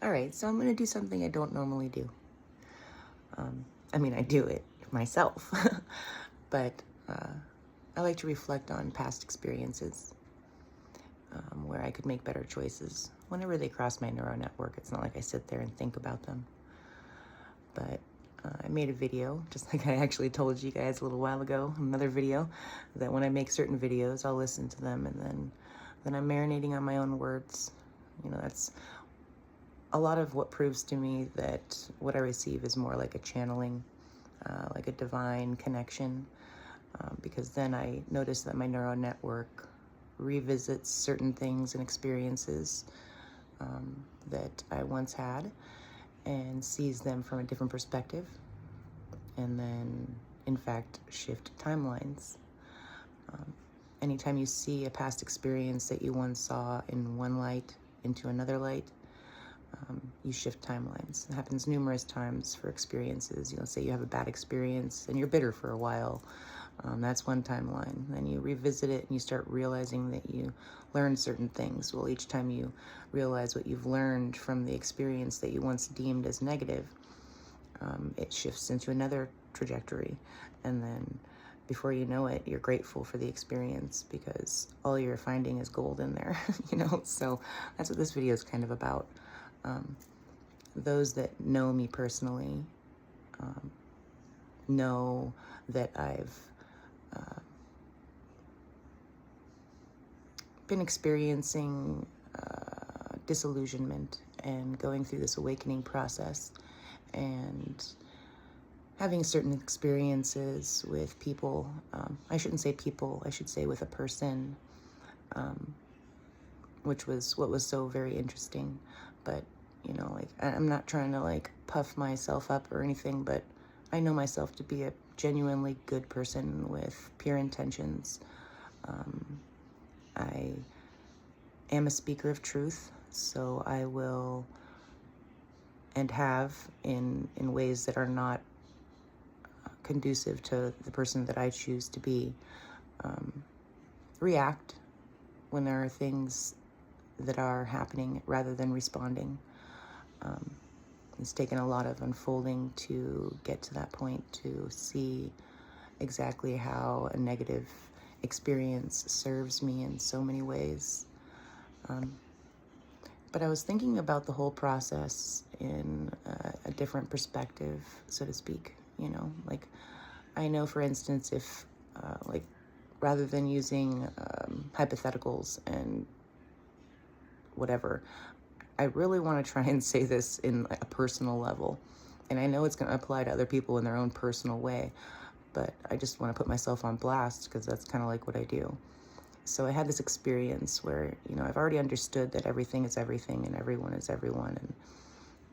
All right, so I'm going to do something I don't normally do. I do it myself, but I like to reflect on past experiences where I could make better choices. Whenever they cross my neural network, it's not like I sit there and think about them. But I made a video, just like I actually told you guys a little while ago, another video, that when I make certain videos, I'll listen to them, and then I'm marinating on my own words. That's a lot of what proves to me that what I receive is more like a channeling, like a divine connection, because then I notice that my neural network revisits certain things and experiences that I once had and sees them from a different perspective, and then, in fact, shift timelines. Anytime you see a past experience that you once saw in one light into another light, you shift timelines. It happens numerous times for experiences. Say you have a bad experience and you're bitter for a while. That's one timeline. Then you revisit it and you start realizing that you learned certain things. Well, each time you realize what you've learned from the experience that you once deemed as negative, it shifts into another trajectory. And then before you know it, you're grateful for the experience because all you're finding is gold in there, So that's what this video is kind of about. Those that know me personally know that I've been experiencing disillusionment and going through this awakening process and having certain experiences with people. I shouldn't say people, I should say with a person, which was what was so very interesting. But I'm not trying to puff myself up or anything, but I know myself to be a genuinely good person with pure intentions. I am a speaker of truth, so I will, and have in ways that are not conducive to the person that I choose to be, react when there are things that are happening rather than responding. It's taken a lot of unfolding to get to that point, to see exactly how a negative experience serves me in so many ways. But I was thinking about the whole process in a different perspective, so to speak. I know, for instance, if rather than using hypotheticals and whatever, I really want to try and say this in a personal level. And I know it's going to apply to other people in their own personal way, but I just want to put myself on blast because that's kind of like what I do. So I had this experience where, I've already understood that everything is everything and everyone is everyone,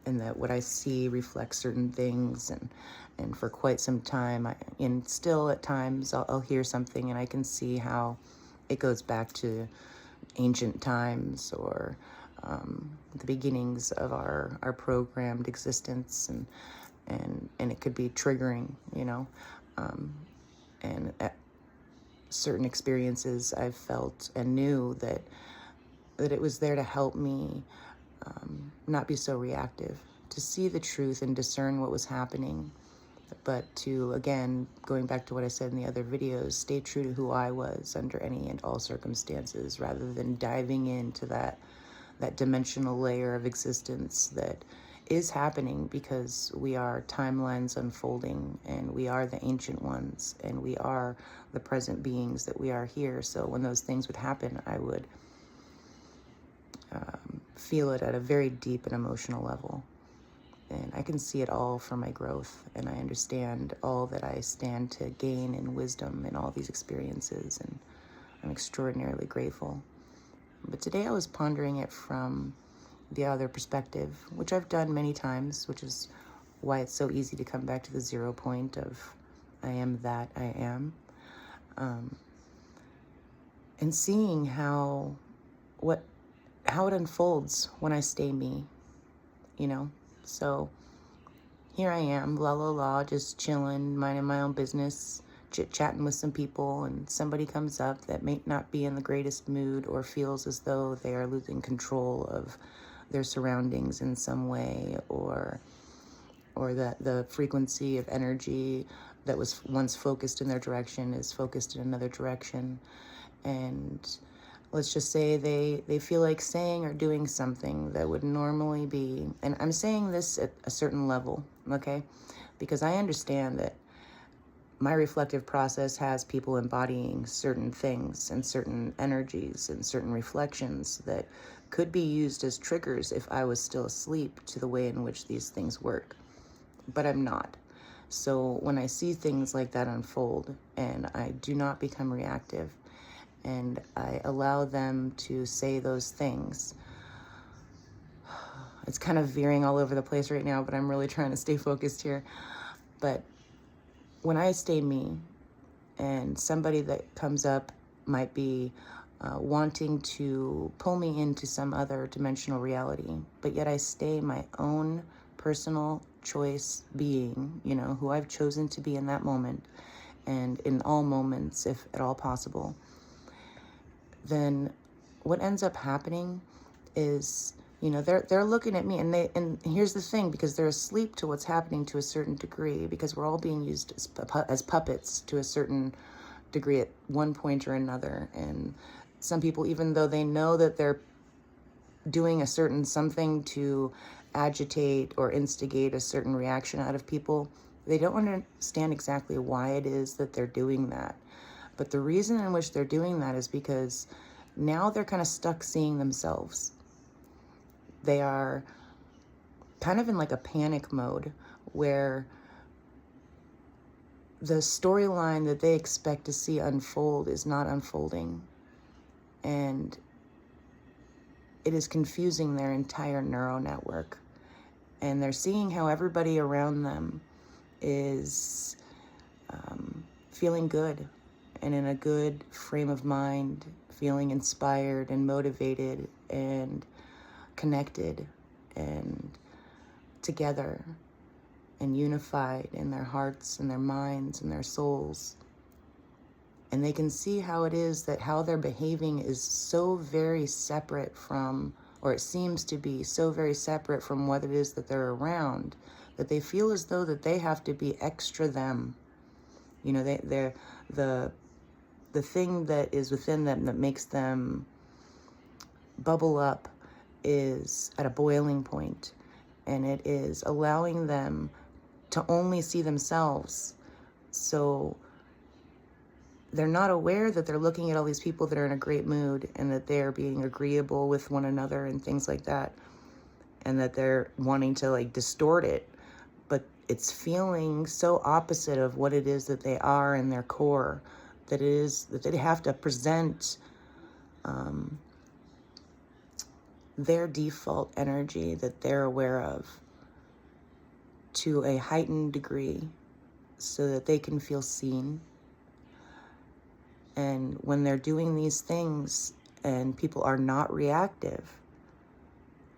and that what I see reflects certain things. And for quite some time, and still at times, I'll hear something and I can see how it goes back to ancient times or the beginnings of our programmed existence, and it could be triggering, and at certain experiences I've felt and knew that it was there to help me not be so reactive, to see the truth and discern what was happening, but to, again, going back to what I said in the other videos, stay true to who I was under any and all circumstances, rather than diving into that dimensional layer of existence that is happening because we are timelines unfolding, and we are the ancient ones, and we are the present beings that we are here. So when those things would happen, I would feel it at a very deep and emotional level. And I can see it all for my growth, and I understand all that I stand to gain in wisdom in all these experiences, and I'm extraordinarily grateful. But today I was pondering it from the other perspective, which I've done many times, which is why it's so easy to come back to the 0 point of I am that I am. And seeing how it unfolds when I stay me, So here I am, la la la, just chilling, minding my own business, chit-chatting with some people, and somebody comes up that may not be in the greatest mood or feels as though they are losing control of their surroundings in some way, or that the frequency of energy that was once focused in their direction is focused in another direction. And let's just say they feel like saying or doing something that would normally be, and I'm saying this at a certain level, okay? Because I understand that my reflective process has people embodying certain things and certain energies and certain reflections that could be used as triggers if I was still asleep to the way in which these things work. But I'm not. So when I see things like that unfold and I do not become reactive and I allow them to say those things, it's kind of veering all over the place right now, but I'm really trying to stay focused here. But when I stay me, and somebody that comes up might be wanting to pull me into some other dimensional reality, but yet I stay my own personal choice being, who I've chosen to be in that moment and in all moments, if at all possible, then what ends up happening is, they're looking at me, and here's the thing, because they're asleep to what's happening to a certain degree, because we're all being used as puppets to a certain degree at one point or another. And some people, even though they know that they're doing a certain something to agitate or instigate a certain reaction out of people, they don't understand exactly why it is that they're doing that. But the reason in which they're doing that is because now they're kind of stuck seeing themselves. They are kind of in like a panic mode where the storyline that they expect to see unfold is not unfolding. And it is confusing their entire neural network. And they're seeing how everybody around them is feeling good and in a good frame of mind, feeling inspired and motivated and connected and together and unified in their hearts and their minds and their souls. And they can see how it is that how they're behaving is so very separate from, or it seems to be so very separate from what it is that they're around, that they feel as though that they have to be extra them. They're the thing that is within them that makes them bubble up is at a boiling point, and it is allowing them to only see themselves. So they're not aware that they're looking at all these people that are in a great mood and that they're being agreeable with one another and things like that, and that they're wanting to like distort it, but it's feeling so opposite of what it is that they are in their core, that it is that they have to present their default energy that they're aware of to a heightened degree so that they can feel seen. And when they're doing these things and people are not reactive,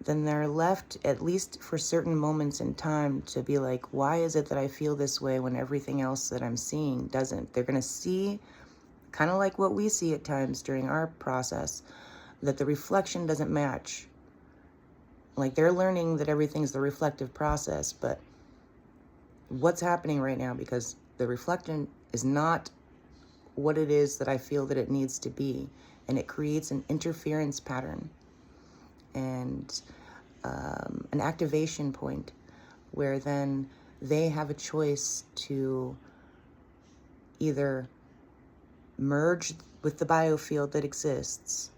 then they're left, at least for certain moments in time, to be like, why is it that I feel this way when everything else that I'm seeing doesn't? They're going to see, kind of like what we see at times during our process, that the reflection doesn't match. Like, they're learning that everything's the reflective process, but what's happening right now, because the reflection is not what it is that I feel that it needs to be, and it creates an interference pattern and an activation point where then they have a choice to either merge with the biofield that exists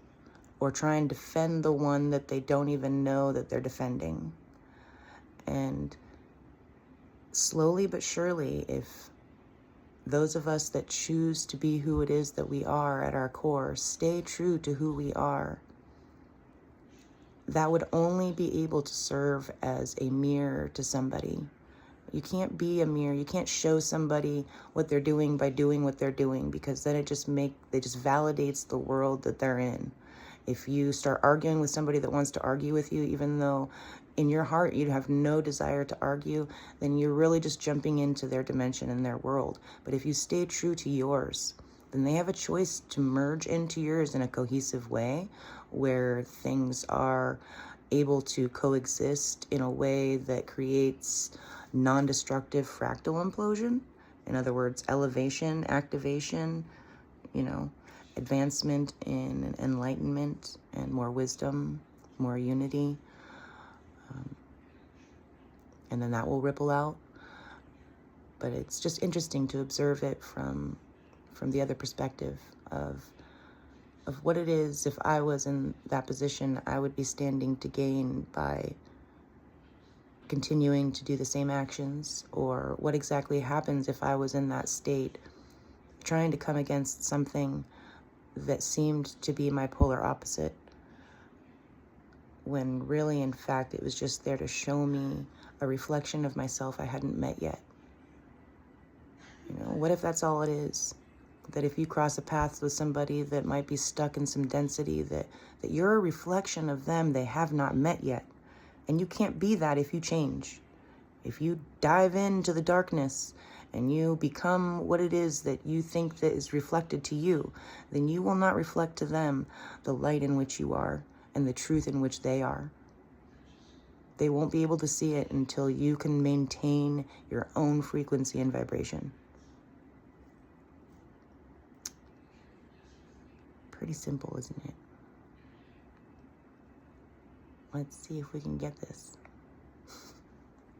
or try and defend the one that they don't even know that they're defending. And slowly but surely, if those of us that choose to be who it is that we are at our core stay true to who we are, that would only be able to serve as a mirror to somebody. You can't be a mirror. You can't show somebody what they're doing by doing what they're doing, because then it just validates the world that they're in. If you start arguing with somebody that wants to argue with you, even though in your heart you have no desire to argue, then you're really just jumping into their dimension and their world. But if you stay true to yours, then they have a choice to merge into yours in a cohesive way where things are able to coexist in a way that creates non-destructive fractal implosion. In other words, elevation, activation, advancement in enlightenment and more wisdom, more unity. And then that will ripple out. But it's just interesting to observe it from the other perspective of what it is. If I was in that position, I would be standing to gain by continuing to do the same actions, or what exactly happens if I was in that state, trying to come against something that seemed to be my polar opposite, when really, in fact, it was just there to show me a reflection of myself I hadn't met yet. What if that's all it is? That if you cross a path with somebody that might be stuck in some density, that you're a reflection of them they have not met yet. And you can't be that if you change. If you dive into the darkness and you become what it is that you think that is reflected to you, then you will not reflect to them the light in which you are and the truth in which they are. They won't be able to see it until you can maintain your own frequency and vibration. Pretty simple, isn't it? Let's see if we can get this.